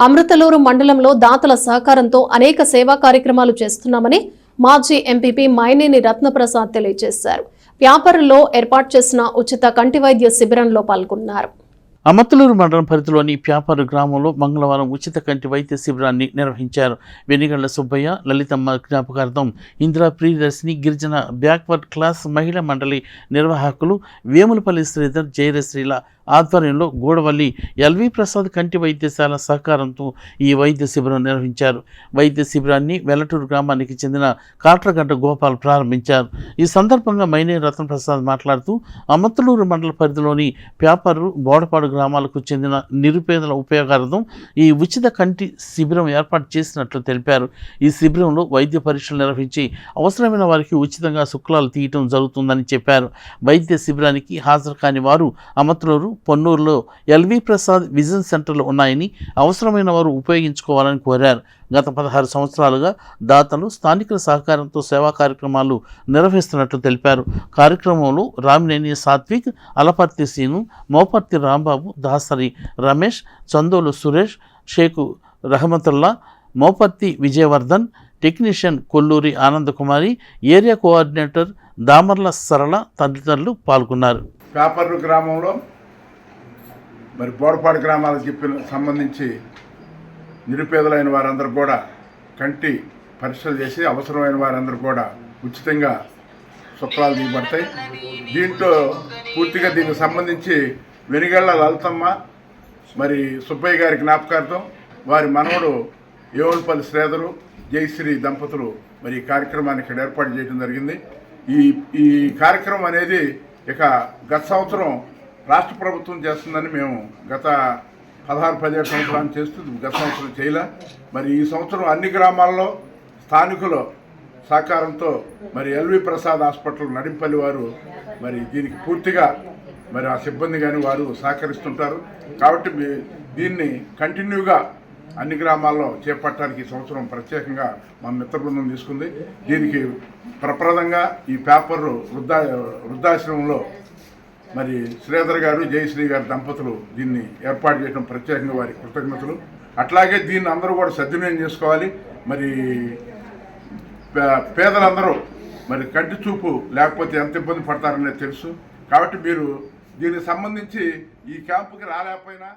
అమృతలూరు మండలంలో దాతల సహకారంతో అనేక సేవా కార్యక్రమాలు చేస్తున్నామని మాజీ ఎంపీపీ మైనేని రత్నప్రసాద్ తెలియజేశారు. వ్యాపారుల్లో ఏర్పాటు చేసిన ఉచిత కంటి వైద్య శిబిరంలో పాల్గొన్నారు. అమర్తలూరు మండలం పరిధిలోని ప్యాపారు గ్రామంలో మంగళవారం ఉచిత కంటి వైద్య శిబిరాన్ని నిర్వహించారు. వెనిగళ్ల సుబ్బయ్య, లలితమ్మ జ్ఞాపకార్థం ఇందిరా ప్రియదర్శిని గిరిజన బ్యాక్వర్డ్ క్లాస్ మహిళా మండలి నిర్వాహకులు వేములపల్లి శ్రీధర్, జయశ్రీల ఆధ్వర్యంలో గూడవల్లి ఎల్వి ప్రసాద్ కంటి వైద్యశాల సహకారంతో ఈ వైద్య శిబిరం నిర్వహించారు. వైద్య శిబిరాన్ని వెల్లటూరు గ్రామానికి చెందిన కాట్రగడ్డ గోపాల్ ప్రారంభించారు. ఈ సందర్భంగా మైనేని రత్నప్రసాద్ మాట్లాడుతూ అమర్తలూరు మండల పరిధిలోని ప్యాపారు, బోడపాడు గ్రామాలకు చెందిన నిరుపేదల ఉపయోగార్థం ఈ ఉచిత కంటి శిబిరం ఏర్పాటు చేసినట్లు తెలిపారు. ఈ శిబిరంలో వైద్య పరీక్షలు నిర్వహించి అవసరమైన వారికి ఉచితంగా శుక్లాలు తీయటం జరుగుతుందని చెప్పారు. వైద్య శిబిరానికి హాజరు కాని వారు అమర్తలూరు, పొన్నూరులో ఎల్వి ప్రసాద్ విజన్ సెంటర్లు ఉన్నాయని అవసరమైన వారు ఉపయోగించుకోవాలని కోరారు. గత 16 సంవత్సరాలుగా దాతలు స్థానికుల సహకారంతో సేవా కార్యక్రమాలు నిర్వహిస్తున్నట్లు తెలిపారు. కార్యక్రమంలో Ramineni Satvik, Alaparthi Seenu, Moparthi Rambabu, Dasari Ramesh, Chandolu Suresh, Sheku Rahamathulla, Moparthi Vijayavardhan, technician Kolluri Anandakumari, area coordinator Damarla Sarala తదితరులు పాల్గొన్నారు. ప్యాపర్రు గ్రామంలో మరి బోడపాడు గ్రామాలకు సంబంధించి నిరుపేదలైన వారందరూ కూడా కంటి పరీక్షలు చేసి అవసరమైన వారందరూ కూడా ఉచితంగా శుక్లాలు తీయబడతాయి. దీంట్లో పూర్తిగా దీనికి సంబంధించి వెనిగళ్ల లలితమ్మ మరి సుబ్బయ్య గారి జ్ఞాపకార్థం వారి మనవడు వేములపల్లి శ్రీధరు, జయశ్రీ దంపతులు మరి ఈ కార్యక్రమాన్ని ఇక్కడ ఏర్పాటు చేయడం జరిగింది. ఈ కార్యక్రమం అనేది ఇక గత సంవత్సరం రాష్ట్ర ప్రభుత్వం చేస్తుందని మేము గత 16-17 సంవత్సరాలు చేస్తూ గత సంవత్సరం చేయలే. మరి ఈ సంవత్సరం అన్ని గ్రామాల్లో స్థానికుల సహకారంతో మరి ఎల్వి ప్రసాద్ హాస్పిటల్ నడింపల్లి వారు మరి దీనికి పూర్తిగా మరి ఆ సిబ్బంది కానీ వారు సహకరిస్తుంటారు. కాబట్టి దీన్ని కంటిన్యూగా అన్ని గ్రామాల్లో చేపట్టడానికి ఈ సంవత్సరం ప్రత్యేకంగా మా మిత్ర బృందం తీసుకుంది. దీనికి ప్రప్రదంగా ఈ పేపర్ వృద్ధాశ్రమంలో మరి శ్రీధర్ గారు, జయశ్రీ గారి దంపతులు దీన్ని ఏర్పాటు చేయడం ప్రత్యేకంగా వారి కృతజ్ఞతలు. అట్లాగే దీన్ని అందరూ కూడా సద్వినియోగం చేసుకోవాలి. మరి పేదలందరూ మరి కంటి చూపు లేకపోతే ఎంత ఇబ్బంది పడతారనేది తెలుసు. కాబట్టి మీరు దీనికి సంబంధించి ఈ క్యాంపుకి రాలేకపోయినా